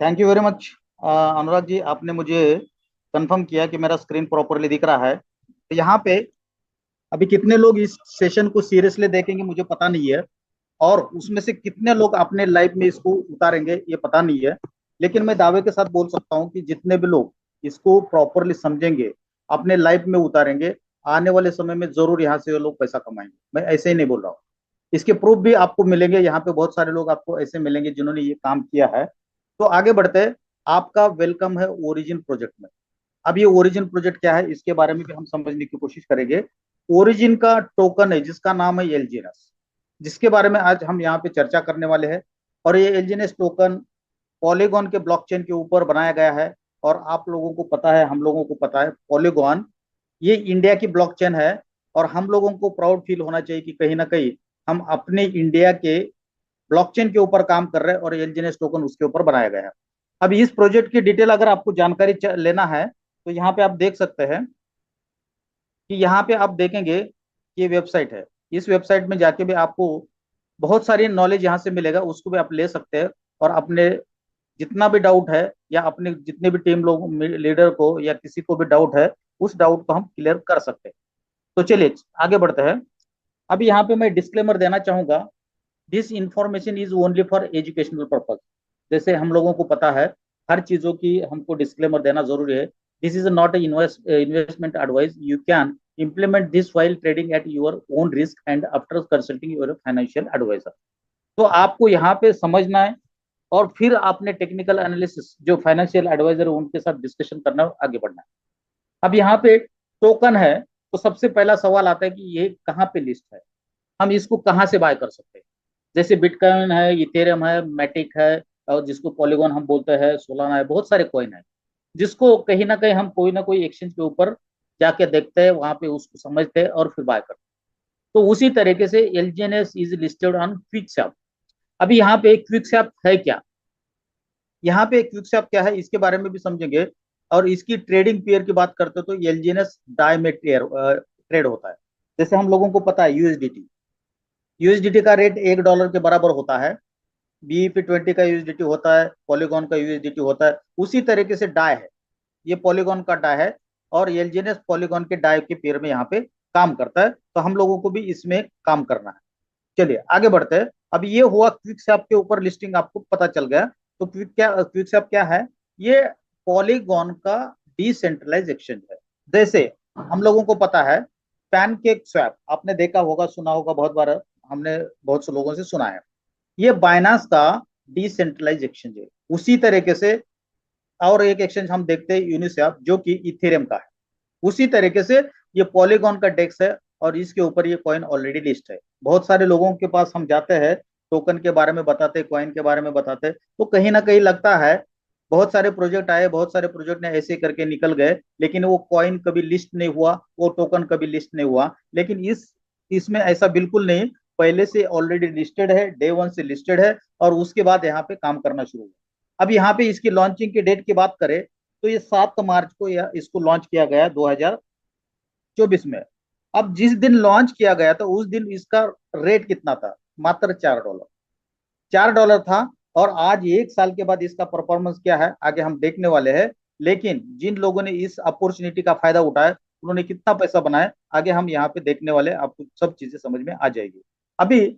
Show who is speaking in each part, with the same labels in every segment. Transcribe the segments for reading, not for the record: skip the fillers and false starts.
Speaker 1: Thank you very much Anurag ji, आपने मुझे confirm किया कि मेरा स्क्रीन प्रॉपरली दिख रहा है। तो यहाँ पे अभी कितने लोग इस सेशन को सीरियसली देखेंगे मुझे पता नहीं है, और उसमें से कितने लोग अपने लाइफ में इसको उतारेंगे ये पता नहीं है। लेकिन मैं दावे के साथ बोल सकता हूँ कि जितने भी लोग इसको प्रॉपरली समझेंगे, अपने लाइफ में उतारेंगे, आने वाले समय में जरूर यहाँ से वो लोग पैसा कमाएंगे। मैं ऐसे ही नहीं बोल रहा हूँ, इसके प्रूफ भी आपको मिलेंगे। यहाँ पे बहुत सारे लोग आपको ऐसे मिलेंगे जिन्होंने ये काम किया है। तो आगे बढ़ते हैं। आपका वेलकम है ओरिजिन प्रोजेक्ट में। अब ये ओरिजिन प्रोजेक्ट क्या है इसके बारे में भी हम समझने की कोशिश करेंगे। ओरिजिन का टोकन है जिसका नाम है एलजीएनएस, जिसके बारे में आज हम यहाँ पे चर्चा करने वाले हैं। और ये एलजीएनएस टोकन पॉलीगॉन के ब्लॉकचेन के ऊपर बनाया गया है। और आप लोगों को पता है, हम लोगों को पता है, पॉलीगॉन ये इंडिया की ब्लॉकचेन है। और हम लोगों को प्राउड फील होना चाहिए कि कहीं ना कहीं हम अपने इंडिया के ब्लॉकचेन के ऊपर काम कर रहे हैं, और एलजीएनएस टोकन उसके ऊपर बनाया गया है। अब इस प्रोजेक्ट की डिटेल अगर आपको जानकारी लेना है तो यहाँ पे आप देख सकते हैं कि यहाँ पे आप देखेंगे कि ये वेबसाइट है। इस वेबसाइट में जाके भी आपको बहुत सारी नॉलेज यहाँ से मिलेगा, उसको भी आप ले सकते हैं। और अपने जितना भी डाउट है, या अपने जितने भी टीम लोग लीडर को या किसी को भी डाउट है, उस डाउट को हम क्लियर कर सकते हैं। तो चलिए आगे बढ़ते हैं। अभी यहाँ पे मैं डिस्क्लेमर देना चाहूंगा, this information is only for educational purpose. जैसे हम लोगों को पता है, हर चीजों की हमको डिस्क्लेमर देना जरूरी है। This is not investment advice, you can implement this while trading at your own risk and after consulting your financial advisor। तो आपको यहाँ पे समझना है, और फिर आपने टेक्निकल एनालिसिस जो फाइनेंशियल एडवाइजर है उनके साथ डिस्कशन करना है, आगे बढ़ना है। अब यहाँ पे टोकन है, तो सबसे पहला सवाल आता है कि ये कहाँ पे लिस्ट है, हम इसको कहाँ से बाय कर सकते हैं। जैसे बिटकॉइन है, इथेरियम है, मैटिक है, और जिसको पॉलीगॉन हम बोलते हैं, सोलाना है, बहुत सारे कॉइन है जिसको कहीं ना कहीं हम कोई ना कोई एक्सचेंज के ऊपर जाके देखते हैं, वहां पे उसको समझते हैं और फिर बाय करते हैं। तो उसी तरीके से एलजीएनएस इज लिस्टेड ऑन क्विकसैप। अभी यहाँ पे क्विकसैप है क्या, यहाँ पे क्विकसैप क्या है इसके बारे में भी समझेंगे। और इसकी ट्रेडिंग पेयर की बात करते हो तो एलजीएनएस डाई में ट्रेड होता है। जैसे हम लोगों को पता है यूएसडीटी, यूएसडीटी का रेट $1 के बराबर होता है। BEP20 का यूएसडीटी होता है, पॉलीगॉन का यूएसडीटी होता है। उसी तरीके से डाई है, ये पॉलीगॉन का डाई है, और एलजीएनएस पॉलीगॉन के डाई के पेयर में यहाँ पे काम करता है। तो हम लोगों को भी इसमें काम करना है। चलिए आगे बढ़ते हैं। अब ये हुआ क्विकसैप के ऊपर लिस्टिंग, आपको पता चल गया। तो क्विकसैप क्या है, ये पॉलीगॉन का डिसेंट्रलाइज एक्सचेंज है। जैसे हम लोगों को पता है पैनकेक स्वैप, आपने देखा होगा, सुना होगा, बहुत बार हमने बहुत से लोगों से सुना है। ये बाइनांस का डिसेंट्रलाइज एक्सचेंज है। उसी तरीके से और एक एक्सचेंज हम देखते हैं यूनिस्वैप, जो कि इथेरियम का है। उसी तरीके से ये पॉलीगॉन का डेक्स है, और इसके ऊपर ये कॉइन ऑलरेडी लिस्ट है। बहुत सारे लोगों के पास हम जाते हैं, टोकन के बारे में बताते, कॉइन के बारे में बताते, तो कहीं ना कहीं लगता है बहुत सारे प्रोजेक्ट आए, बहुत सारे प्रोजेक्ट ने ऐसे करके निकल गए, लेकिन वो कॉइन कभी लिस्ट नहीं हुआ, वो टोकन कभी लिस्ट नहीं हुआ। लेकिन इसमें ऐसा बिल्कुल नहीं, पहले से ऑलरेडी लिस्टेड है, डे 1 से लिस्टेड है, और उसके बाद यहाँ पे काम करना शुरू हुआ। अब यहाँ पे इसकी लॉन्चिंग की डेट की बात करें तो ये 7 मार्च को इसको लॉन्च किया गया 2024 में। अब जिस दिन लॉन्च किया गया था उस दिन इसका रेट कितना था, मात्र $4। $4 था। और आज 1 साल के बाद इसका परफॉर्मेंस क्या है आगे हम देखने वाले हैं। लेकिन जिन लोगों ने इस अपॉर्चुनिटी का फायदा उठाया उन्होंने कितना पैसा बनाया, आगे हम यहाँ पे देखने वाले, आपको सब चीजें समझ में आ जाएगी। अभी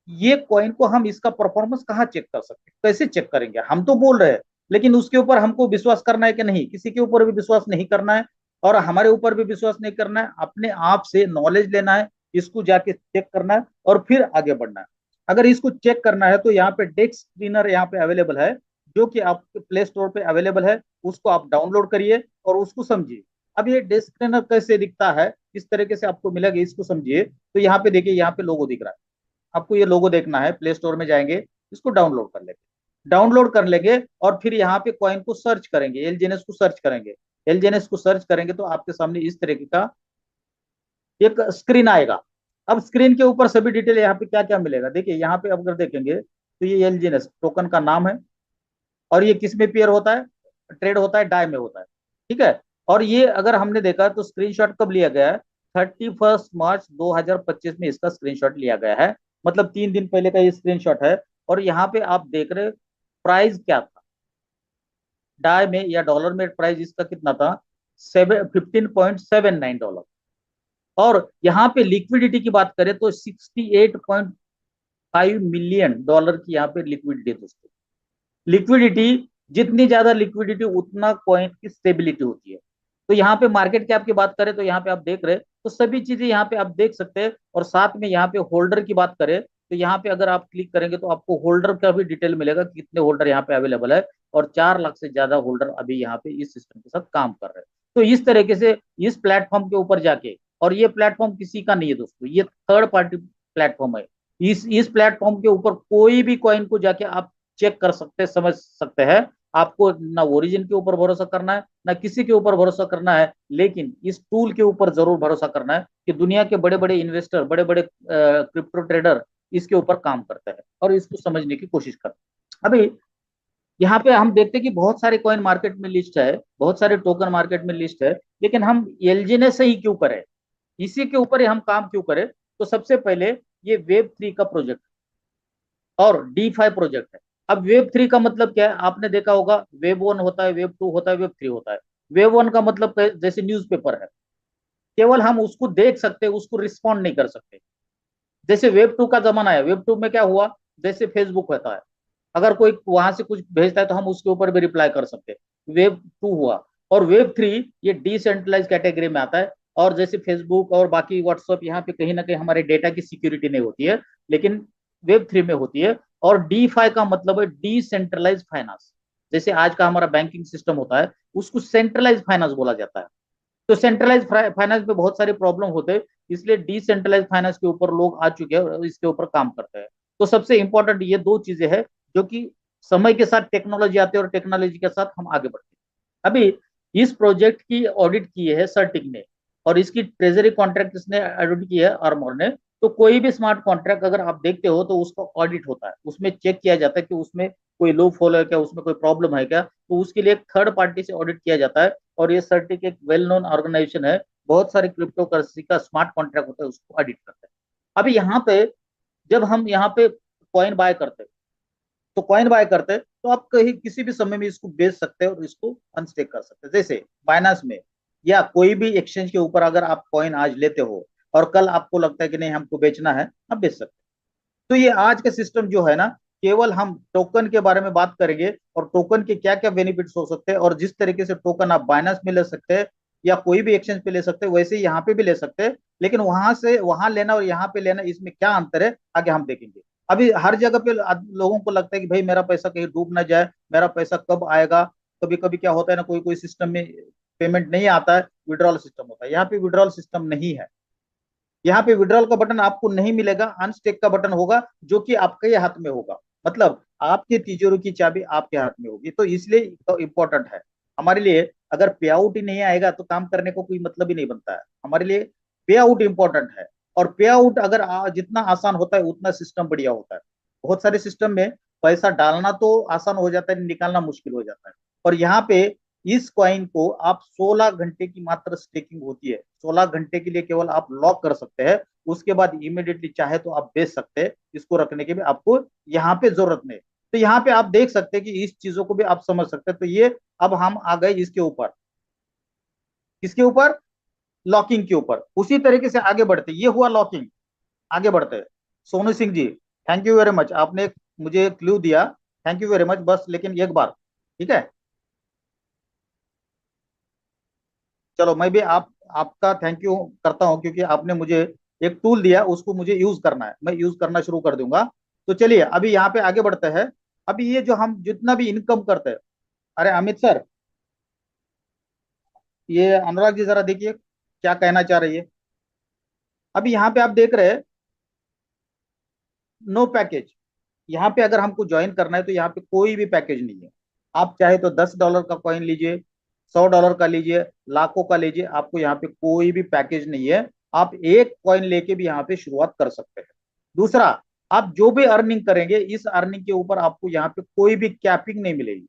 Speaker 1: ये कॉइन को हम इसका परफॉर्मेंस कहाँ चेक कर सकते हैं, कैसे चेक करेंगे, हम तो बोल रहे हैं, लेकिन उसके ऊपर हमको विश्वास करना है कि नहीं, किसी के ऊपर भी विश्वास नहीं करना है, और हमारे ऊपर भी विश्वास नहीं करना है, अपने आप से नॉलेज लेना है, इसको जाके चेक करना है, और फिर आगे बढ़ना है। अगर इसको चेक करना है तो यहाँ पे डेस्क स्क्रीनर यहाँ पे अवेलेबल है, जो कि आपके प्ले स्टोर पे अवेलेबल है। उसको आप डाउनलोड करिए और उसको समझिए। अब ये डेस्क स्क्रीनर कैसे दिखता है, किस तरीके से आपको मिलेगा, इसको समझिए। तो यहाँ पे देखिए, यहाँ पे लोगो दिख रहा है, आपको ये लोगो देखना है, प्ले स्टोर में जाएंगे, इसको डाउनलोड कर लेंगे, डाउनलोड कर लेंगे, और फिर यहाँ पे कॉइन को सर्च करेंगे, एलजीएनएस को सर्च करेंगे। एलजीएनएस को सर्च करेंगे तो आपके सामने इस तरीके का एक स्क्रीन आएगा। अब स्क्रीन के ऊपर सभी डिटेल यहाँ पे क्या क्या मिलेगा, देखिए यहाँ पे अगर देखेंगे तो ये एलजीएनएस टोकन का नाम है, और ये किस में पेयर होता है, ट्रेड होता है, डाई में होता है। ठीक है। और ये अगर हमने देखा तो स्क्रीनशॉट कब लिया गया है, 31 मार्च 2025 में इसका स्क्रीनशॉट लिया गया है। मतलब 3 दिन पहले का ये स्क्रीनशॉट है। और यहाँ पे आप देख रहे प्राइस क्या था, डाई में या डॉलर में प्राइस इसका कितना था, 15.79 डॉलर। और यहाँ पे लिक्विडिटी की बात करें तो 68.5 मिलियन डॉलर की यहाँ पे लिक्विडिटी है दोस्तों। लिक्विडिटी, जितनी ज्यादा लिक्विडिटी उतना कॉइन की स्टेबिलिटी होती है। तो यहाँ पे मार्केट कैप की बात करें तो यहाँ पे आप देख रहे हैं, तो सभी चीजें यहाँ पे आप देख सकते हैं। और साथ में यहाँ पे होल्डर की बात करें तो यहाँ पे अगर आप क्लिक करेंगे तो आपको होल्डर का भी डिटेल मिलेगा कि कितने होल्डर यहाँ पे अवेलेबल है। और 4 लाख से ज्यादा होल्डर अभी यहाँ पे इस सिस्टम के साथ काम कर रहे हैं। तो इस तरीके से इस प्लेटफॉर्म के ऊपर जाके, और ये प्लेटफॉर्म किसी का नहीं है दोस्तों, ये थर्ड पार्टी प्लेटफॉर्म है। इस प्लेटफॉर्म के ऊपर कोई भी कॉइन को जाके आप चेक कर सकते हैं, समझ सकते हैं। आपको ना ओरिजिन के ऊपर भरोसा करना है, ना किसी के ऊपर भरोसा करना है, लेकिन इस टूल के ऊपर जरूर भरोसा करना है कि दुनिया के बड़े बड़े इन्वेस्टर, बड़े बड़े क्रिप्टो ट्रेडर इसके ऊपर काम करते हैं और इसको समझने की कोशिश करते हैं। अभी यहाँ पे हम देखते हैं कि बहुत सारे कॉइन मार्केट में लिस्ट है, बहुत सारे टोकन मार्केट में लिस्ट है, लेकिन हम एलजीने से ही क्यों करें, इसी के ऊपर ही हम काम क्यों करें। तो सबसे पहले ये वेब 3 का प्रोजेक्ट और डी5 प्रोजेक्ट है। अब वेब 3 का मतलब क्या है, आपने देखा होगा वेब 1 होता है, वेब 2 होता है, वेब 3 होता है। वेब 1 का मतलब जैसे न्यूज़पेपर है, केवल हम उसको देख सकते हैं, उसको रिस्पॉन्ड नहीं कर सकते। जैसे वेब 2 का जमाना है, वेब 2 में क्या हुआ, जैसे फेसबुक होता है, अगर कोई वहां से कुछ भेजता है तो हम उसके ऊपर भी रिप्लाई कर सकते हैं, वेब 2 हुआ। और वेब 3 ये डिसेंट्रलाइज कैटेगरी में आता है। और जैसे फेसबुक और बाकी व्हाट्सएप, यहाँ पे कहीं ना कहीं हमारे डेटा की सिक्योरिटी नहीं होती है, लेकिन वेब 3 में होती है। और डी5 का मतलब है डिसेंट्रलाइज फाइनेंस। जैसे आज का हमारा बैंकिंग सिस्टम होता है, उसको सेंट्रलाइज फाइनेंस बोला जाता है। तो सेंट्रलाइज फाइनेंस में बहुत सारे प्रॉब्लम होते हैं, इसलिए डिसेंट्रलाइज फाइनेंस के ऊपर लोग आ चुके हैं और इसके ऊपर काम करते हैं। तो सबसे इंपॉर्टेंट ये दो चीजें हैं जो कि समय के साथ टेक्नोलॉजी आती है और टेक्नोलॉजी के साथ हम आगे बढ़ते हैं। अभी इस प्रोजेक्ट की ऑडिट की है सर्टिक ने, और इसकी ट्रेजरी कॉन्ट्रैक्ट इसने ऑडिट की है आर्मोर ने। तो कोई भी स्मार्ट कॉन्ट्रैक्ट अगर आप देखते हो तो उसका ऑडिट होता है, उसमें चेक किया जाता है कि उसमें कोई लूप होल है क्या, उसमें कोई प्रॉब्लम है क्या, तो उसके लिए एक थर्ड पार्टी से ऑडिट किया जाता है। और ये सर्टिक एक वेल नोन ऑर्गेनाइजेशन है, बहुत सारे क्रिप्टो करेंसी का स्मार्ट कॉन्ट्रैक्ट होता है उसको ऑडिट करता है। अभी यहाँ पे जब हम यहाँ पे कॉइन बाय करते हैं, तो कॉइन बाय करते हैं तो आप कहीं किसी भी समय में इसको बेच सकते हैं और इसको अनस्टेक कर सकते हैं। जैसे बाइनांस में या कोई भी एक्सचेंज के ऊपर अगर आप कॉइन आज लेते हो और कल आपको लगता है कि नहीं हमको बेचना है, आप बेच सकते हैं। तो ये आज का सिस्टम जो है ना, केवल हम टोकन के बारे में बात करेंगे और टोकन के क्या क्या बेनिफिट्स हो सकते हैं, और जिस तरीके से टोकन आप बाइनेंस में ले सकते हैं या कोई भी एक्सचेंज पे ले सकते हैं, वैसे ही यहाँ पे भी ले सकते हैं। लेकिन वहां से वहां लेना और यहाँ पे लेना, इसमें क्या अंतर है आगे हम देखेंगे। अभी हर जगह पे लोगों को लगता है कि भाई मेरा पैसा कहीं डूब ना जाए, मेरा पैसा कब आएगा। कभी कभी क्या होता है ना, कोई कोई सिस्टम में पेमेंट नहीं आता है, विड्रॉल सिस्टम होता है। यहाँ पे विड्रॉल सिस्टम नहीं है, यहाँ पे विड्रॉल का बटन आपको नहीं मिलेगा, अनस्टेक का बटन होगा जो कि आपके हाथ में होगा। मतलब आपके तिजोरी की चाबी आपके हाथ में होगी। तो इसलिए तो इम्पोर्टेंट है हमारे लिए। अगर पे आउट ही नहीं आएगा तो काम करने को कोई मतलब ही नहीं बनता है हमारे लिए। पे आउट इंपॉर्टेंट है, और पे आउट अगर जितना आसान होता है उतना सिस्टम बढ़िया होता है। बहुत सारे सिस्टम में पैसा डालना तो आसान हो जाता है, निकालना मुश्किल हो जाता है। और यहाँ पे इस कॉइन को आप 16 घंटे की मात्र स्टेकिंग होती है, 16 घंटे के लिए केवल आप लॉक कर सकते हैं। उसके बाद इमीडिएटली चाहे तो आप बेच सकते हैं, इसको रखने की भी आपको यहाँ पे जरूरत नहीं। तो यहाँ पे आप देख सकते हैं कि इस चीजों को भी आप समझ सकते हैं। तो ये अब हम आ गए इसके ऊपर, किसके ऊपर, लॉकिंग के ऊपर। उसी तरीके से आगे बढ़ते, ये हुआ लॉकिंग। आगे बढ़ते हैं। Sonu Singh ji, thank you very much, आपने मुझे क्लू दिया, थैंक यू वेरी मच। बस लेकिन एक बार, ठीक है, चलो मैं भी आपका थैंक यू करता हूं, क्योंकि आपने मुझे एक टूल दिया, उसको मुझे यूज करना है, मैं यूज करना शुरू कर दूंगा। तो चलिए अभी यहाँ पे आगे बढ़ते हैं। अभी ये जो हम जितना भी इनकम करते हैं, अरे अमित सर, ये अनुराग जी जरा देखिए क्या कहना चाह रही है। अभी यहाँ पे आप देख रहे हैं नो पैकेज। यहाँ पे अगर हमको ज्वाइन करना है तो यहाँ पे कोई भी पैकेज नहीं है। आप चाहे तो $10 का कॉइन लीजिए, $100 का लीजिए, लाखों का लीजिए, आपको यहाँ पे कोई भी पैकेज नहीं है। आप एक कॉइन लेके भी यहाँ पे शुरुआत कर सकते हैं। दूसरा, आप जो भी अर्निंग करेंगे, इस अर्निंग के ऊपर आपको यहाँ पे कोई भी कैपिंग नहीं मिलेगी।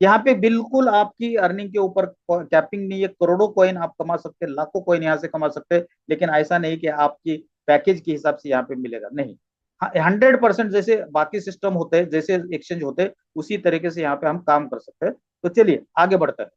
Speaker 1: यहाँ पे बिल्कुल आपकी अर्निंग के ऊपर कैपिंग नहीं है। करोड़ों कॉइन आप कमा सकते हैं, लाखों कॉइन यहाँ से कमा सकते हैं, लेकिन ऐसा नहीं कि आपकी पैकेज के हिसाब से यहाँ पे मिलेगा, नहीं। 100% जैसे बाकी सिस्टम होते हैं, जैसे एक्सचेंज होते हैं, उसी तरीके से यहाँ पे हम काम कर सकते हैं। तो चलिए आगे बढ़ते हैं।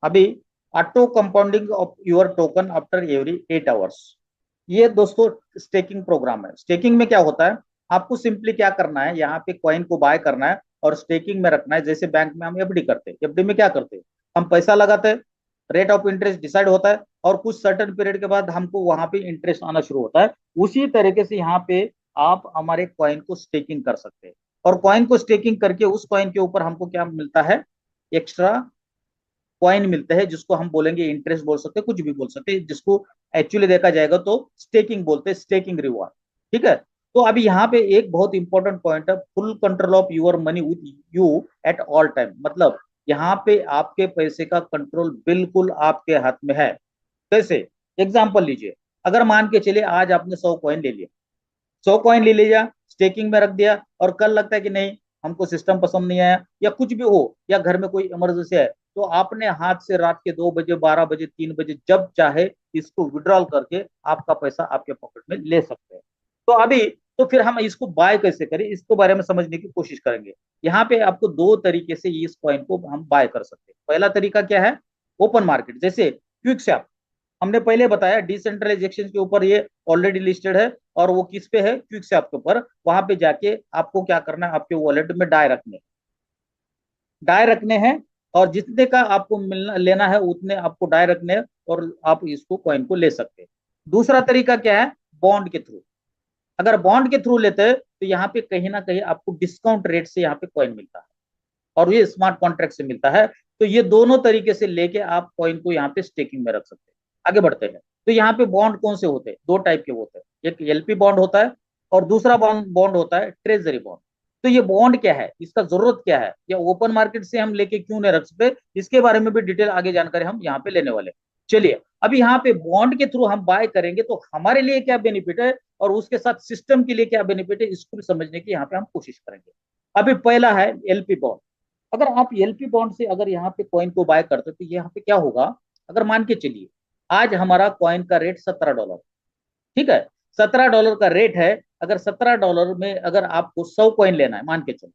Speaker 1: अभी auto compounding of your token after every 8 hours, ये दोस्तों स्टेकिंग प्रोग्राम है। स्टेकिंग में क्या होता है, आपको सिंपली क्या करना है, यहाँ पे कॉइन को बाय करना है और स्टेकिंग में रखना है। जैसे बैंक में हम एफडी करते हैं, एफडी में क्या करते हैं, हम पैसा लगाते हैं, रेट ऑफ इंटरेस्ट डिसाइड होता है और कुछ सर्टेन पीरियड के बाद हमको वहां पे इंटरेस्ट आना शुरू होता है। उसी तरीके से यहाँ पे आप हमारे कॉइन को स्टेकिंग कर सकते हैं, और कॉइन को स्टेकिंग करके उस कॉइन के ऊपर हमको क्या मिलता है, एक्स्ट्रा कॉइन मिलते हैं, जिसको हम बोलेंगे इंटरेस्ट बोल सकते हैं, कुछ भी बोल सकते हैं, जिसको एक्चुअली देखा जाएगा तो स्टेकिंग बोलते हैं, स्टेकिंग रिवॉर्ड। ठीक है। तो अभी यहाँ पे एक बहुत इंपॉर्टेंट पॉइंट है, full control of your money with you at all time. मतलब यहाँ पे आपके पैसे का कंट्रोल बिल्कुल आपके हाथ में है। कैसे, एग्जाम्पल लीजिए, अगर मान के चलिए आज आपने 100 कॉइन ले लिया, 100 कॉइन ले लिया, स्टेकिंग में रख दिया, और कल लगता है कि नहीं हमको सिस्टम पसंद नहीं आया या कुछ भी हो, या घर में कोई इमरजेंसी है, तो आपने हाथ से रात के 2 बजे, 12 बजे, 3 बजे जब चाहे इसको विड्रॉल करके आपका पैसा आपके पॉकेट में ले सकते हैं। तो अभी, तो फिर हम इसको बाय कैसे करें, इसके बारे में समझने की कोशिश करेंगे। यहाँ पे आपको दो तरीके से इस कॉइन को हम बाय कर सकते हैं। पहला तरीका क्या है, ओपन मार्केट, जैसे क्विक शॉप, हमने पहले बताया डिसेंट्रलाइजेशन के ऊपर ये ऑलरेडी लिस्टेड है, और वो किस पे है, क्विक शॉप के ऊपर। वहां पे जाके आपको क्या करना है, आपके वॉलेट में डाय रखने हैं, और जितने का आपको मिलना लेना है उतने आपको डाय रखने हैं, और आप इसको कॉइन को ले सकते हैं। दूसरा तरीका क्या है, बॉन्ड के थ्रू। अगर बॉन्ड के थ्रू लेते हैं तो यहाँ पे कहीं ना कहीं आपको डिस्काउंट रेट से यहाँ पे कॉइन मिलता है, और ये स्मार्ट कॉन्ट्रैक्ट से मिलता है। तो ये दोनों तरीके से लेके आप कॉइन को यहाँ पे स्टेकिंग में रख सकते हैं। आगे बढ़ते हैं। तो यहाँ पे बॉन्ड कौन से होते हैं, दो टाइप के होते हैं, एक एलपी बॉन्ड होता है और दूसरा बॉन्ड बॉन्ड होता है ट्रेजरी बॉन्ड। तो ये बॉन्ड क्या है, इसका जरूरत क्या है, या ओपन मार्केट से हम लेके क्यों नहीं रख सकते, इसके बारे में भी डिटेल आगे जानकारी हम यहाँ पे लेने वाले हैं। चलिए, अभी यहाँ पे बॉन्ड के थ्रू हम बाय करेंगे तो हमारे लिए क्या बेनिफिट है, और उसके साथ सिस्टम के लिए क्या बेनिफिट है, इसको भी समझने की यहाँ पे हम कोशिश करेंगे। अभी पहला है एलपी बॉन्ड। अगर आप एलपी बॉन्ड से अगर यहाँ पे कॉइन को बाय करते तो यहाँ पे क्या होगा, अगर मान के चलिए आज हमारा कॉइन का रेट $17, ठीक है, $17 का रेट है। अगर $17 में अगर आपको 100 कॉइन लेना है, मान के चलो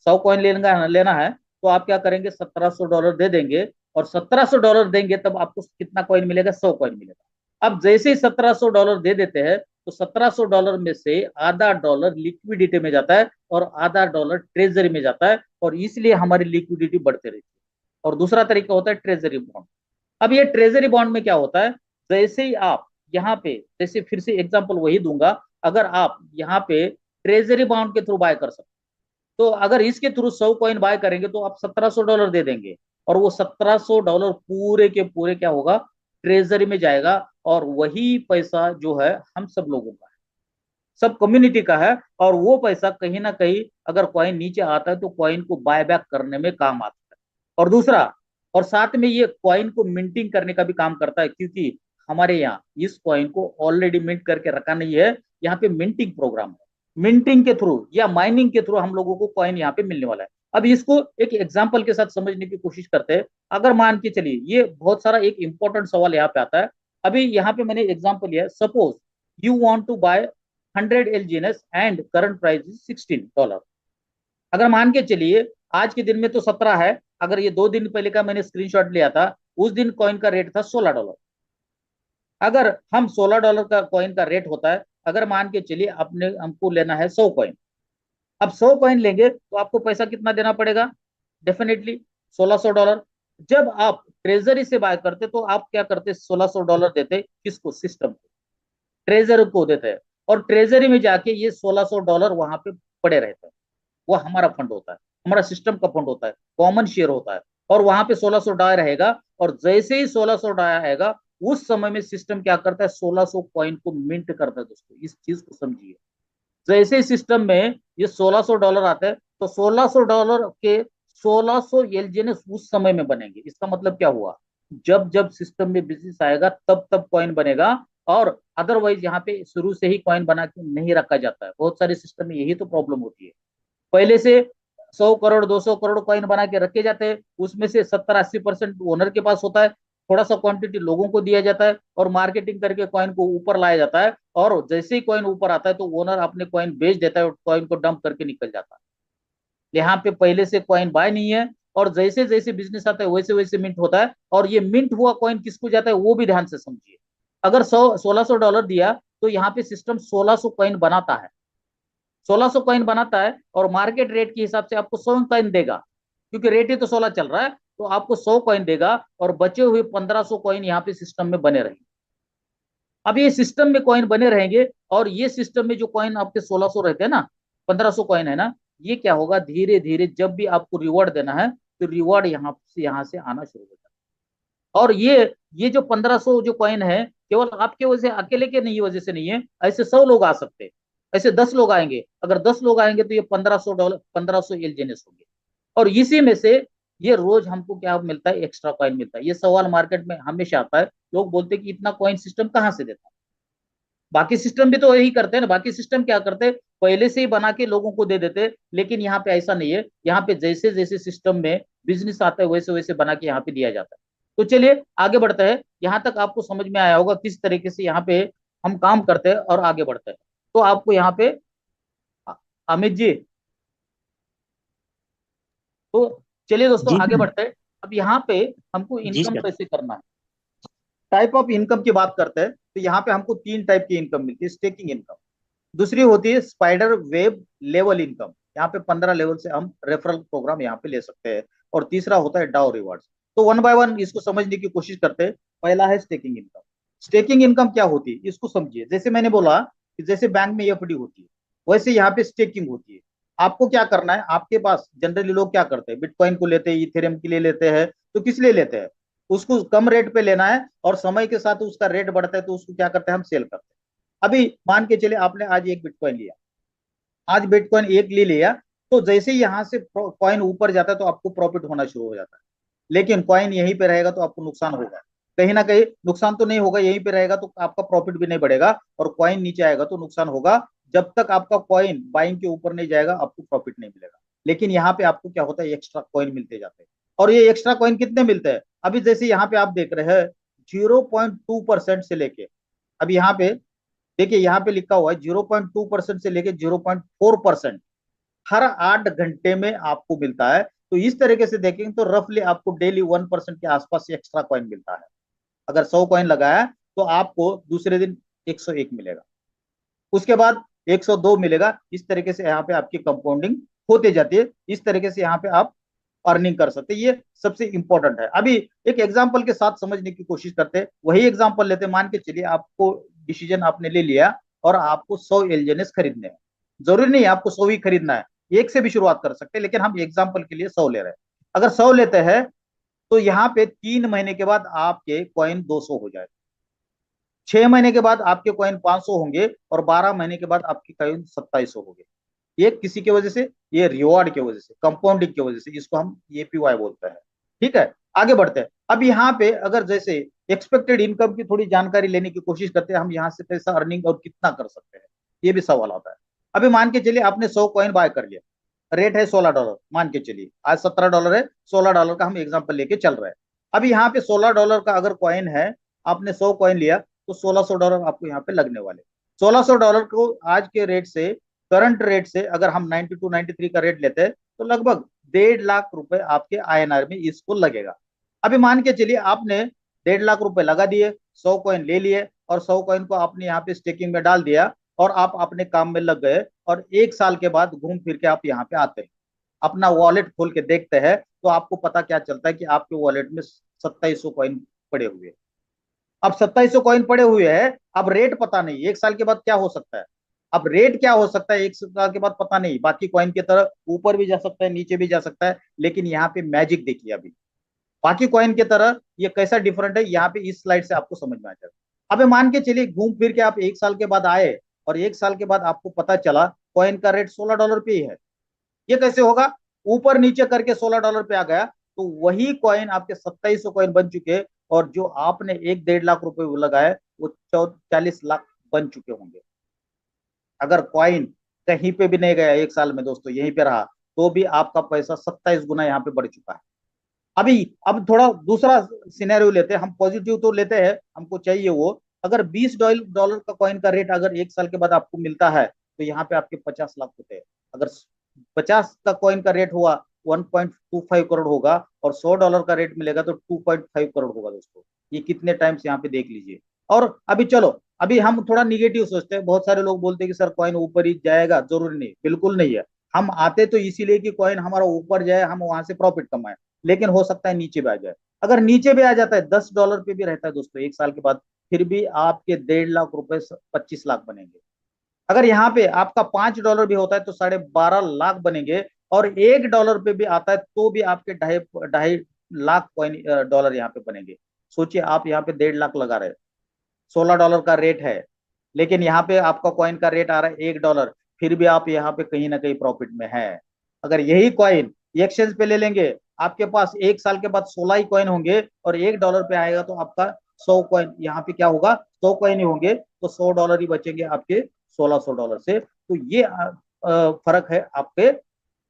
Speaker 1: 100 कॉइन लेना लेना है, तो आप क्या करेंगे, $1700 दे देंगे, और $1700 देंगे तब आपको कितना कॉइन मिलेगा, 100 कॉइन मिलेगा। अब जैसे ही $1700 दे देते हैं, तो $1700 में से आधा डॉलर लिक्विडिटी में जाता है और आधा डॉलर ट्रेजरी में जाता है, और इसलिए हमारी लिक्विडिटी बढ़ते रहती है। और दूसरा तरीका होता है ट्रेजरी बॉन्ड। अब ये ट्रेजरी बॉन्ड में क्या होता है, जैसे ही आप यहाँ पे, जैसे फिर से एग्जांपल वही दूंगा, अगर आप यहाँ पे ट्रेजरी बॉन्ड के थ्रू बाय कर सकते, तो अगर इसके थ्रू 100 कॉइन बाय करेंगे तो आप $1700 दे देंगे, और वो $1700 पूरे के पूरे क्या होगा, ट्रेजरी में जाएगा, और वही पैसा जो है हम सब लोगों का है, सब कम्युनिटी का है। और वो पैसा कहीं ना कहीं अगर कॉइन नीचे आता है तो कॉइन को बाय बैक करने में काम आता है। और दूसरा, और साथ में ये कॉइन को मिंटिंग करने का भी काम करता है, क्योंकि हमारे यहाँ इस कॉइन को ऑलरेडी मिंट करके रखा नहीं है, यहाँ पे मिंटिंग प्रोग्राम है। मिंटिंग के थ्रू या माइनिंग के थ्रू हम लोगों को कॉइन यहाँ पे मिलने वाला है। अब इसको एक एग्जाम्पल के साथ समझने की कोशिश करते हैं। अगर मान के चलिए, ये बहुत सारा एक इंपॉर्टेंट सवाल यहाँ पे आता है। अभी यहाँ पे मैंने एग्जाम्पल लिया है, suppose you want to buy 100 LGNS and current price is $16। अगर मान के चलिए आज के दिन में तो 17 है, अगर ये 2 दिन पहले का मैंने स्क्रीनशॉट लिया था, उस दिन कॉइन का रेट था $16। अगर हम $16 का कॉइन का रेट होता है, अगर मान के चलिए अपने हमको लेना है 100 कॉइन, अब 100 कॉइन लेंगे तो आपको पैसा कितना देना पड़ेगा, डेफिनेटली $1600। जब आप ट्रेजरी से बाय करते तो आप क्या करते, $1600 देते किसको, सिस्टम को, ट्रेजर को देते हैं, और ट्रेजरी में जाके ये $1600 वहां पे पड़े रहते हैं। वो हमारा फंड होता है, हमारा सिस्टम का फंड होता है, कॉमन शेयर होता है, और वहां पे 1600 रहेगा। और जैसे ही 1600 आएगा, उस समय में सिस्टम क्या करता है, 1600 कॉइन को मिंट करता है। दोस्तों इस चीज को समझिए, जैसे ही सिस्टम में ये $1600 आते हैं, तो $1600 के 1600 LGNS उस समय में बनेंगे। इसका मतलब क्या हुआ, जब जब सिस्टम में बिजनेस आएगा तब तब कॉइन बनेगा, और अदरवाइज यहाँ पे शुरू से ही कॉइन बना के नहीं रखा जाता है। बहुत सारे सिस्टम में यही तो प्रॉब्लम होती है, पहले से 100 करोड़ 200 करोड़ कॉइन बना के रखे जाते हैं, उसमें से 70-80% ओनर के पास होता है, थोड़ा सा क्वांटिटी लोगों को दिया जाता है और मार्केटिंग करके कॉइन को ऊपर लाया जाता है। और जैसे ही कॉइन ऊपर आता है तो ओनर अपने कॉइन बेच देता है और कॉइन को डंप करके निकल जाता है। यहाँ पे पहले से कॉइन बाय नहीं है, और जैसे जैसे बिजनेस आता है वैसे वैसे मिंट होता है। और ये मिंट हुआ कॉइन किसको जाता है वो भी ध्यान से समझिए। अगर 1600 डॉलर दिया तो यहाँ पे सिस्टम 1600 कॉइन बनाता है, 1600 कॉइन बनाता है और मार्केट रेट के हिसाब से आपको 100 कॉइन देगा, क्योंकि रेट ही तो 16 चल रहा है, तो आपको 100 कॉइन देगा और बचे हुए 1500 कॉइन यहाँ पे सिस्टम में बने रहेंगे। अब ये सिस्टम में कॉइन बने रहेंगे, और ये सिस्टम में जो कॉइन आपके 1600 रहते हैं ना, 1500 कॉइन है ना, ये क्या होगा, धीरे धीरे जब भी आपको रिवॉर्ड देना है तो रिवॉर्ड यहाँ से आना शुरू हो जाता है। और ये जो 1500 जो कॉइन है, केवल आपके वजह से अकेले के नहीं वजह से नहीं है, ऐसे 100 लोग आ सकते हैं, ऐसे 10 लोग आएंगे, अगर 10 लोग आएंगे तो ये $1500, 1500 एलजीएनएस होंगे। और इसी में से ये रोज हमको क्या मिलता है, एक्स्ट्रा कॉइन मिलता है। ये सवाल मार्केट में हमेशा आता है, लोग बोलते हैं कि इतना कॉइन सिस्टम कहाँ से देता है। बाकी सिस्टम भी तो यही करते हैं ना, बाकी सिस्टम क्या करते हैं, पहले से ही बना के लोगों को दे देते हैं, लेकिन यहाँ पे ऐसा नहीं है। यहाँ पे जैसे जैसे सिस्टम में बिजनेस आता है वैसे वैसे बना के यहाँ पे दिया जाता है। तो चलिए आगे बढ़ते हैं। यहाँ तक आपको समझ में आया होगा किस तरीके से यहाँ पे हम काम करते हैं और आगे बढ़ते हैं। तो आपको यहाँ पे अ- अमित जी, तो चलिए दोस्तों
Speaker 2: जी
Speaker 1: आगे
Speaker 2: सर।
Speaker 1: बढ़ते हैं। अब यहाँ पे हमको
Speaker 2: जी
Speaker 1: इनकम
Speaker 2: सर।
Speaker 1: कैसे करना है, टाइप ऑफ इनकम की बात करते हैं, तो यहाँ पे हमको 3 टाइप की इनकम मिलती है। स्टेकिंग इनकम, दूसरी होती है स्पाइडर वेब लेवल इनकम, यहाँ पे 15 लेवल से हम रेफरल प्रोग्राम यहाँ पे ले सकते हैं। और तीसरा होता है डाउ रिवार्ड्स। तो वन बाय वन इसको समझने की कोशिश करते हैं। पहला है स्टेकिंग इनकम। स्टेकिंग इनकम क्या होती है इसको समझिए। जैसे मैंने बोला कि जैसे बैंक में एफडी होती है, वैसे यहाँ पे स्टेकिंग होती है। आपको क्या करना है, आपके पास जनरली लोग क्या करते हैं, बिटकॉइन को लेते हैं, इथेरियम के लिए लेते हैं, तो किस लिए लेते हैं, उसको कम रेट पे लेना है, और समय के साथ उसका रेट बढ़ता है तो उसको क्या करते हैं, हम सेल करते हैं। अभी मान के चले आपने आज एक बिटकॉइन लिया, आज बिटकॉइन एक ले लिया, तो जैसे ही यहाँ से कॉइन ऊपर जाता है तो आपको प्रॉफिट होना शुरू हो जाता है। लेकिन कॉइन यहीं पे रहेगा तो आपको नुकसान होगा, कहीं ना कहीं नुकसान तो नहीं होगा, यहीं पे रहेगा तो आपका प्रॉफिट भी नहीं बढ़ेगा, और कॉइन नीचे आएगा तो नुकसान होगा। जब तक आपका कॉइन बाइंग के ऊपर नहीं जाएगा आपको प्रॉफिट नहीं मिलेगा। लेकिन यहाँ पे आपको क्या होता है, एक्स्ट्रा कॉइन मिलते जाते हैं। और ये एक्स्ट्रा कॉइन कितने मिलते हैं, अभी जैसे यहाँ पे आप देख रहे हैं 0.2% से लेके, अभी यहाँ पे देखिए, यहाँ पे लिखा हुआ है 0.2% से लेके 0.4% हर 8 घंटे में आपको मिलता है। तो इस तरीके से देखेंगे तो रफली आपको डेली 1% के आसपास से एक्स्ट्रा कॉइन मिलता है। अगर 100 कॉइन लगाया तो आपको दूसरे दिन 101 मिलेगा, उसके बाद 102 मिलेगा। इस तरीके से यहाँ पे आपकी कंपाउंडिंग होते जाती है। इस तरीके से यहाँ पे आप अर्निंग कर सकते हैं। ये सबसे इंपॉर्टेंट है। अभी एक एग्जांपल के साथ समझने की कोशिश करते हैं। वही एग्जांपल लेते हैं, मान के चलिए आपको डिसीजन आपने ले लिया और आपको 100 एलजीएनएस खरीदने हैं। जरूरी नहीं है आपको 100 ही खरीदना है, एक से भी शुरुआत कर सकते हैं, लेकिन हम एग्जाम्पल के लिए 100 ले रहे हैं। अगर 100 लेते हैं तो यहाँ पे 3 महीने के बाद आपके कॉइन 200 हो जाए, 6 महीने के बाद आपके कॉइन 500 होंगे, और 12 महीने के बाद आपके कॉइन 2700 होंगे। ये किसी की वजह से, ये रिवॉर्ड की वजह से, कंपाउंडिंग की वजह से, इसको हम एपीवाई बोलते हैं। ठीक है, आगे बढ़ते हैं। अब यहाँ पे अगर जैसे एक्सपेक्टेड इनकम की थोड़ी जानकारी लेने की कोशिश करते हैं, हम यहाँ से पैसा अर्निंग और कितना कर सकते हैं, ये भी सवाल आता है। अभी मान के चलिए आपने 100 कॉइन बाय कर लिया, रेट है $16, मान के चलिए आज $17 है, $16 का हम एग्जाम्पल लेके चल रहे हैं। अभी यहाँ पे $16 का अगर कॉइन है, आपने 100 कॉइन लिया, तो $1600 आपको यहाँ पे लगने वाले। $1600 को आज के रेट से, करंट रेट से अगर हम 92 93 का रेट लेते हैं तो लगभग 1.5 लाख रुपए आपके आईएनआर में इसको लगेगा। अभी मान के चलिए आपने 1.5 लाख रुपए लगा दिए, 100 कॉइन ले लिए, और 100 कॉइन को आपने यहाँ पे स्टेकिंग में डाल दिया, और आप अपने काम में लग गए, और 1 साल के बाद घूम फिर के आप यहाँ पे आते हैं, अपना वॉलेट खोल के देखते हैं, तो आपको पता क्या चलता है कि आपके वॉलेट में 2700 कॉइन पड़े हुए हैं। अब 2700 कॉइन पड़े हुए हैं, अब रेट पता नहीं 1 साल के बाद क्या हो सकता है। अब रेट क्या हो सकता है 1 साल के बाद पता नहीं, बाकी कॉइन की तरह ऊपर भी जा सकता है, नीचे भी जा सकता है, लेकिन यहाँ पे मैजिक देखिए, अभी बाकी कॉइन की तरह ये कैसा डिफरेंट है, यहाँ पे इस स्लाइड से आपको समझ में आ जाएगा। अब मान के चलिए घूम फिर के आप 1 साल के बाद आए, और 1 साल के बाद आपको पता चला कॉइन का रेट $16 पे ही है। ये कैसे होगा, ऊपर नीचे करके $16 पे आ गया, तो वही कॉइन आपके 2700 कॉइन बन चुके, और जो आपने 1 1.5 लाख रुपए वो लगाए, वो 40 लाख बन चुके होंगे। अगर कॉइन कहीं पे भी नहीं गया 1 साल में दोस्तों, यहीं पे रहा, तो भी आपका पैसा 27 गुना यहाँ पे बढ़ चुका है। अभी अब थोड़ा दूसरा सिनेरियो लेते हैं हम, पॉजिटिव तो लेते हैं, हमको चाहिए वो। अगर 20 डॉलर का कॉइन का रेट अगर 1 साल के बाद आपको मिलता है तो यहाँ पे आपके 50 लाख होते हैं। अगर 50 का कॉइन का रेट हुआ 1.25 करोड़ होगा, और 100 डॉलर का रेट मिलेगा तो 2.5 करोड़ होगा दोस्तों। ये कितने टाइम्स यहाँ पे देख लीजिए। और अभी चलो, अभी हम थोड़ा निगेटिव सोचते हैं। बहुत सारे लोग बोलते हैं कि सर कॉइन ऊपर ही जाएगा, जरूरी नहीं, बिल्कुल नहीं है। हम आते तो इसीलिए कि कॉइन हमारा ऊपर जाए, हम वहां से प्रॉफिट कमाए, लेकिन हो सकता है नीचे भी आ जाए। अगर नीचे भी आ जाता है, 10 डॉलर पे भी रहता है दोस्तों 1 साल के बाद, फिर भी आपके 1.5 लाख रुपए 25 लाख बनेंगे। अगर यहाँ पे आपका 5 डॉलर भी होता है तो 12.5 लाख बनेंगे। और 1 डॉलर पे भी आता है तो भी आपके ढाई ढाई लाख कॉइन डॉलर यहाँ पे बनेंगे। सोचिए, आप यहाँ पे 1.5 लाख लगा रहे हैं, 16 डॉलर का रेट है, लेकिन यहाँ पे आपका कॉइन का रेट आ रहा है 1 डॉलर, फिर भी आप यहाँ पे कहीं ना कहीं प्रॉफिट में है। अगर यही कॉइन एक्सचेंज पे ले लेंगे, आपके पास 1 साल के बाद 16 ही कॉइन होंगे, और 1 डॉलर पे आएगा तो आपका 100 कॉइन यहाँ पे क्या होगा, 100 कॉइन ही होंगे, तो 100 डॉलर ही बचेंगे आपके 1600 डॉलर से। तो ये फर्क है आपके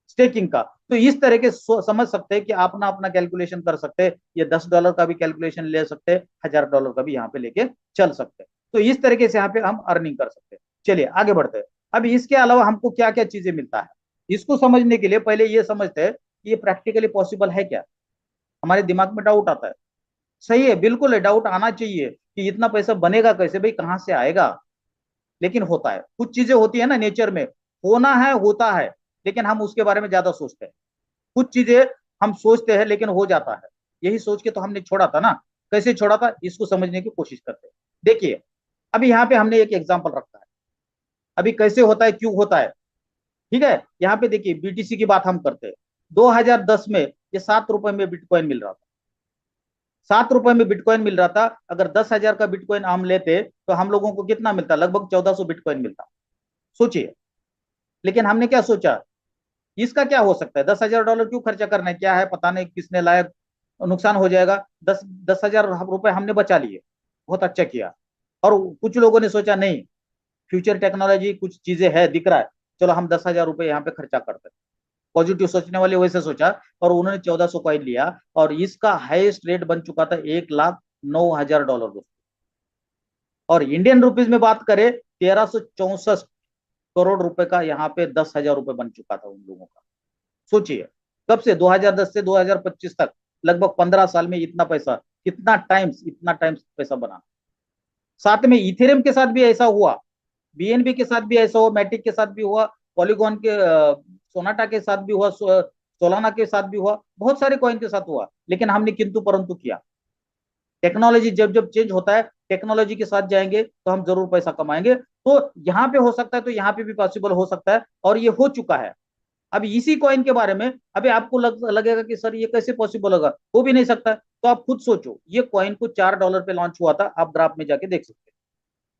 Speaker 1: स्टेकिंग का। तो इस तरह के समझ सकते हैं कि अपना अपना कैलकुलेशन कर सकते हैं। ये 10 डॉलर का भी कैलकुलेशन ले सकते हैं, 1000 डॉलर का भी यहाँ पे लेके चल सकते हैं। तो इस तरीके से यहाँ पे हम अर्निंग कर सकते हैं। चलिए आगे बढ़ते हैं। अब इसके अलावा हमको क्या क्या चीजें मिलता है, इसको समझने के लिए पहले ये समझते हैं कि ये प्रैक्टिकली पॉसिबल है क्या। हमारे दिमाग में डाउट आता है, सही है, बिल्कुल है, डाउट आना चाहिए कि इतना पैसा बनेगा कैसे भाई, कहाँ से आएगा। लेकिन होता है, कुछ चीजें होती है ना नेचर में, होना है होता है, लेकिन हम उसके बारे में ज्यादा सोचते हैं। कुछ चीजें हम सोचते हैं लेकिन हो जाता है। यही सोच के तो हमने छोड़ा था ना। कैसे छोड़ा था, इसको समझने की कोशिश करते हैं। देखिए, अभी यहाँ पे हमने एक एग्जाम्पल रखा है, अभी कैसे होता है, क्यों होता है। ठीक है, यहाँ पे देखिए बीटीसी की बात हम करते हैं। 2010 में ये 7 रुपए में बिटकॉइन मिल रहा था। 7 रुपए में बिटकॉइन मिल रहा था। अगर 10,000 का बिटकॉइन हम लेते तो हम लोगों को कितना मिलता, लगभग 1400 बिटकॉइन मिलता। सोचिए। लेकिन हमने क्या सोचा, इसका क्या हो सकता है, 10,000 डॉलर क्यों खर्चा करना है, क्या है, पता नहीं किसने लाया, नुकसान हो जाएगा। 10,000 रुपए हमने बचा लिए, बहुत अच्छा किया। और कुछ लोगों ने सोचा नहीं, फ्यूचर टेक्नोलॉजी कुछ चीजें है, दिख रहा है, चलो हम 10,000 रुपए यहाँ पे खर्चा करते हैं। पॉजिटिव सोचने वाले वैसे सोचा, और उन्होंने 1400 कॉइन लिया, और इसका हाईएस्ट रेट बन चुका था 1,09,000 डॉलर दोस्तों। और इंडियन रुपीज में बात करें, 1364 रुपए का यहाँ पे 10,000 रुपए बन चुका था उन लोगों का। सोचिए, कब से, 2010 से 2025 तक, लगभग 15 साल में इतना पैसा, इतना टाइम्स पैसा बना। साथ में इथेरियम के साथ भी ऐसा हुआ, बीएनबी के साथ भी ऐसा हुआ, मैटिक के साथ भी हुआ, पॉलीगॉन के सोनाटा के साथ भी हुआ, सोलाना के साथ भी हुआ, बहुत सारे कॉइन के साथ हुआ। लेकिन हमने किंतु परंतु किया। टेक्नोलॉजी जब जब चेंज होता है, टेक्नोलॉजी के साथ जाएंगे तो हम जरूर पैसा कमाएंगे। तो यहाँ पे हो सकता है, तो यहाँ पे भी पॉसिबल हो सकता है, और ये हो चुका है। अब इसी कॉइन के बारे में अभी आपको लगेगा कि सर ये कैसे पॉसिबल होगा, हो भी नहीं सकता। तो आप खुद सोचो, ये कॉइन को 4 डॉलर पे लॉन्च हुआ था, आप ग्राफ में जाके देख सकते हैं।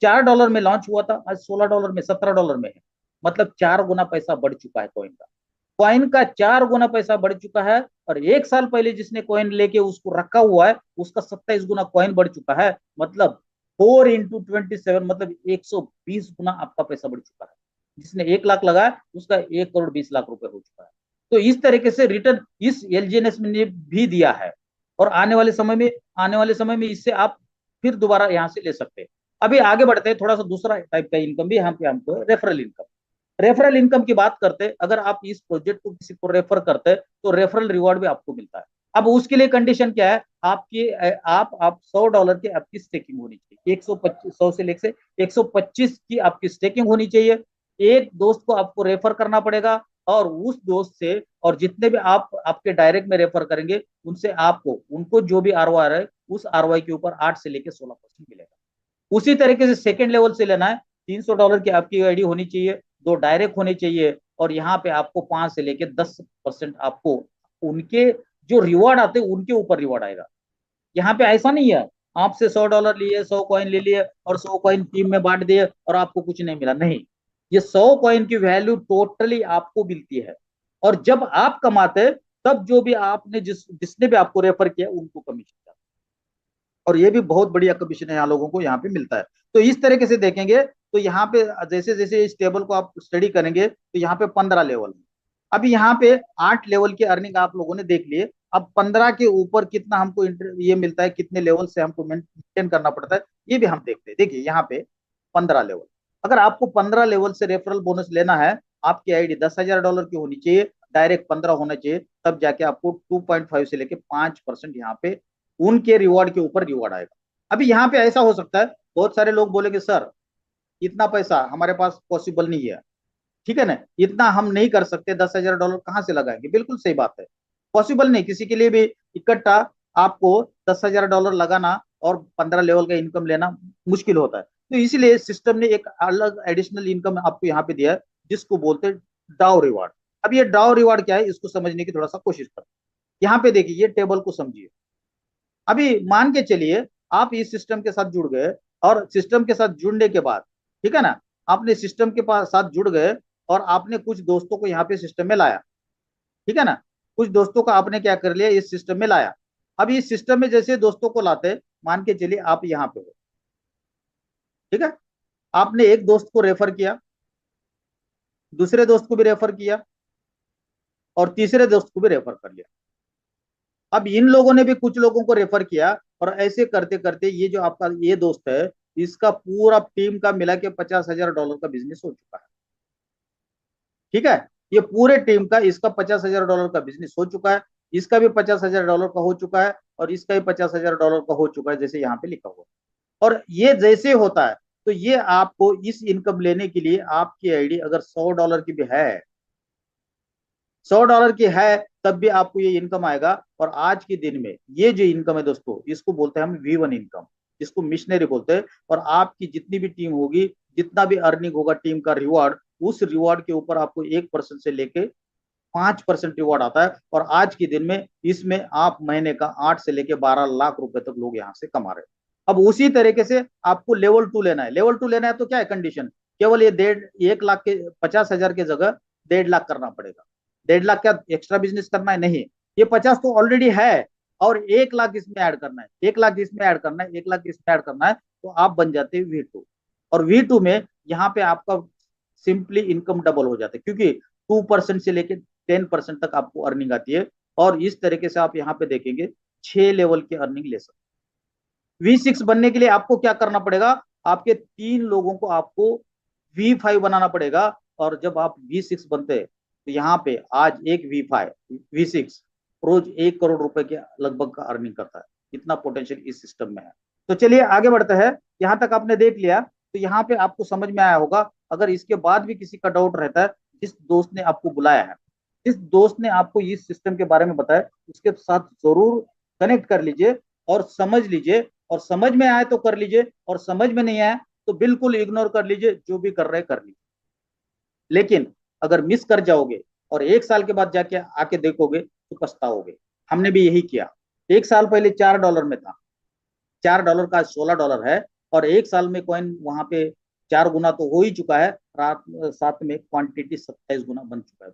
Speaker 1: 4 डॉलर में लॉन्च हुआ था, आज 16 डॉलर में, 17 डॉलर में है। मतलब 4 गुना पैसा बढ़ चुका है कॉइन का। कॉइन का 4 गुना पैसा बढ़ चुका है। और 1 साल पहले जिसने कॉइन लेके उसको रखा हुआ है, उसका 27 गुना कॉइन बढ़ चुका है। मतलब 4 into 27, मतलब 120 गुना आपका पैसा बढ़ चुका है। जिसने 1 लाख लगाया, उसका 1,20,00,000 रुपए हो चुका है। तो इस तरीके से रिटर्न इस एलजीएनएस ने भी दिया है। और आने वाले समय में इससे आप फिर दोबारा यहाँ से ले सकते हैं। अभी आगे बढ़ते हैं, थोड़ा सा दूसरा टाइप का इनकम भी यहाँ पे हमको, रेफरल इनकम। रेफरल इनकम की बात करते हैं, अगर आप इस प्रोजेक्ट को किसी को रेफर करते हैं तो रेफरल रिवॉर्ड भी आपको मिलता है। अब उसके लिए कंडीशन क्या है, आपकी आप 100 डॉलर की आपकी स्टेकिंग होनी चाहिए, 125, 100 से लेकर 125 की आपकी स्टेकिंग होनी चाहिए। एक दोस्त को आपको रेफर करना पड़ेगा, और उस दोस्त से, और जितने भी आप आपके डायरेक्ट में रेफर करेंगे, उनसे आपको, उनको जो भी आरओआर है, उस आरओआई के ऊपर 8 से लेकर 16% मिलेगा। उसी तरीके से सेकेंड लेवल से लेना है, 300 डॉलर की आपकी आईडी होनी चाहिए, 2 डायरेक्ट होने चाहिए, और यहाँ पे आपको 5 से लेके 10% आपको उनके जो रिवॉर्ड आते हैं उनके ऊपर रिवॉर्ड आएगा। यहाँ पे ऐसा नहीं है आपसे 100 डॉलर लिए, 100 कॉइन ले लिए, और 100 कॉइन टीम में बांट दिए और आपको कुछ नहीं मिला, नहीं। ये 100 कॉइन की वैल्यू टोटली आपको मिलती है। और जब आप कमाते, तब जो भी आपने जिसने भी आपको रेफर किया उनको कमीशन, और ये भी बहुत बढ़िया कमीशन है यहाँ लोगों को यहाँ पे मिलता है। तो इस तरीके से देखेंगे तो यहाँ पे जैसे जैसे इस टेबल को आप स्टडी करेंगे तो यहाँ पे 15 लेवल है। अभी यहाँ पे 8 लेवल की अर्निंग आप लोगों ने देख लिए। अब 15 के ऊपर कितना हमको ये मिलता है, कितने लेवल से हमको मेंटेन करना पड़ता है, ये भी हम देखते हैं। देखिए यहाँ पे 15 लेवल, अगर आपको 15 लेवल से रेफरल बोनस लेना है, आपकी आईडी $10,000 की होनी चाहिए, डायरेक्ट 15 होना चाहिए, तब जाके आपको 2.5 से लेके 5% यहाँ पे उनके रिवॉर्ड के ऊपर रिवॉर्ड आएगा। अभी यहाँ पे ऐसा हो सकता है, बहुत सारे लोग बोलेंगे सर इतना पैसा हमारे पास पॉसिबल नहीं है, ठीक है ना, इतना हम नहीं कर सकते, $10,000 कहाँ से लगाएंगे। बिल्कुल सही बात है, पॉसिबल नहीं किसी के लिए भी इकट्ठा आपको $10,000 लगाना और 15 लेवल का इनकम लेना मुश्किल होता है। तो इसलिए सिस्टम ने एक अलग एडिशनल इनकम आपको यहाँ पे दिया है, जिसको बोलते हैं डाउ रिवार्ड। अब ये डाउ रिवार्ड क्या है, इसको समझने की थोड़ा सा कोशिश करें। यहाँ पे देखिए, ये टेबल को समझिए। अभी मान के चलिए आप इस सिस्टम के साथ जुड़ गए, और सिस्टम के साथ जुड़ने के बाद, ठीक है ना, आपने सिस्टम के पास साथ जुड़ गए और आपने कुछ दोस्तों को यहाँ पे सिस्टम में लाया, ठीक है ना, कुछ दोस्तों का आपने क्या कर लिया, इस सिस्टम में लाया। अब इस सिस्टम में जैसे दोस्तों को लाते, मान के चलिए आप यहाँ पे हो, ठीक है, आपने एक दोस्त को रेफर किया, दूसरे दोस्त को भी रेफर किया, और तीसरे दोस्त को भी रेफर कर लिया। अब इन लोगों ने भी कुछ लोगों को रेफर किया, और ऐसे करते करते ये जो आपका ये दोस्त है, इसका पूरा टीम का मिला के $50,000 का बिजनेस हो चुका है, ठीक है। ये पूरे टीम का, इसका $50,000 का बिजनेस हो चुका है, इसका भी $50,000 का हो चुका है, और इसका भी $50,000 का हो चुका है, जैसे यहाँ पे लिखा हुआ। और ये जैसे होता है, तो ये आपको इस इनकम लेने के लिए आपकी आईडी अगर $100 की भी है, $100 की है, तब भी आपको ये इनकम आएगा। और आज के दिन में ये जो इनकम है दोस्तों, इसको बोलते हैं हम V1 इनकम, इसको मिशनरी बोलते हैं। और आपकी जितनी भी टीम होगी, जितना भी अर्निंग होगा टीम का रिवॉर्ड, उस रिवॉर्ड के ऊपर आपको 1% से लेके 5% रिवॉर्ड आता है। और आज के दिन में इसमें आप महीने का 8 से लेके 12 लाख रुपए तक लोग यहाँ से कमा रहे हैं। अब उसी तरीके से आपको लेवल 2 लेना है। लेवल 2 लेना है तो क्या है कंडीशन, केवल ये 1 लाख के 50,000 की जगह 1.5 लाख करना पड़ेगा। 1.5 लाख क्या एक्स्ट्रा बिजनेस करना है, नहीं, ये 50 तो ऑलरेडी है, और 1 लाख इसमें ऐड करना है, 1 लाख इसमें ऐड करना है, 1 लाख इसमें ऐड करना है, तो आप बन जाते हैं V2। और V2 में यहाँ पे आपका सिंपली इनकम डबल हो जाता है, क्योंकि 2% से लेके 10% तक आपको अर्निंग आती है। और इस तरीके से आप यहाँ पे देखेंगे 6 लेवल की अर्निंग ले सकते। V6 बनने के लिए आपको क्या करना पड़ेगा, आपके 3 लोगों को आपको V5 बनाना पड़ेगा। और जब आप V6 बनते हैं, तो यहाँ पे आज एक V6 रोज 1 करोड़ रुपए के लगभग का अर्निंग करता है। इतना पोटेंशियल इस सिस्टम में है। तो चलिए आगे बढ़ते हैं। यहाँ तक आपने देख लिया, तो यहाँ पे आपको समझ में आया होगा। अगर इसके बाद भी किसी का डाउट रहता है, जिस दोस्त ने आपको बुलाया है, जिस दोस्त ने आपको इस सिस्टम के बारे में बताया, उसके साथ जरूर कनेक्ट कर लीजिए और समझ लीजिए। और समझ में आए तो कर लीजिए, और समझ में नहीं आए तो बिल्कुल इग्नोर कर लीजिए, जो भी कर रहे कर लीजिए। लेकिन अगर मिस कर जाओगे और 1 साल के बाद जाके आके देखोगे तो पछताओगे। हमने भी यही किया। 1 साल पहले $4 में था, $4 का $16 है, और 1 साल में कॉइन वहां पे 4 गुना तो हो ही चुका है, रात साथ में क्वांटिटी 27 गुना बन चुका है।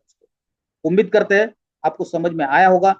Speaker 1: उम्मीद करते हैं आपको समझ में आया होगा।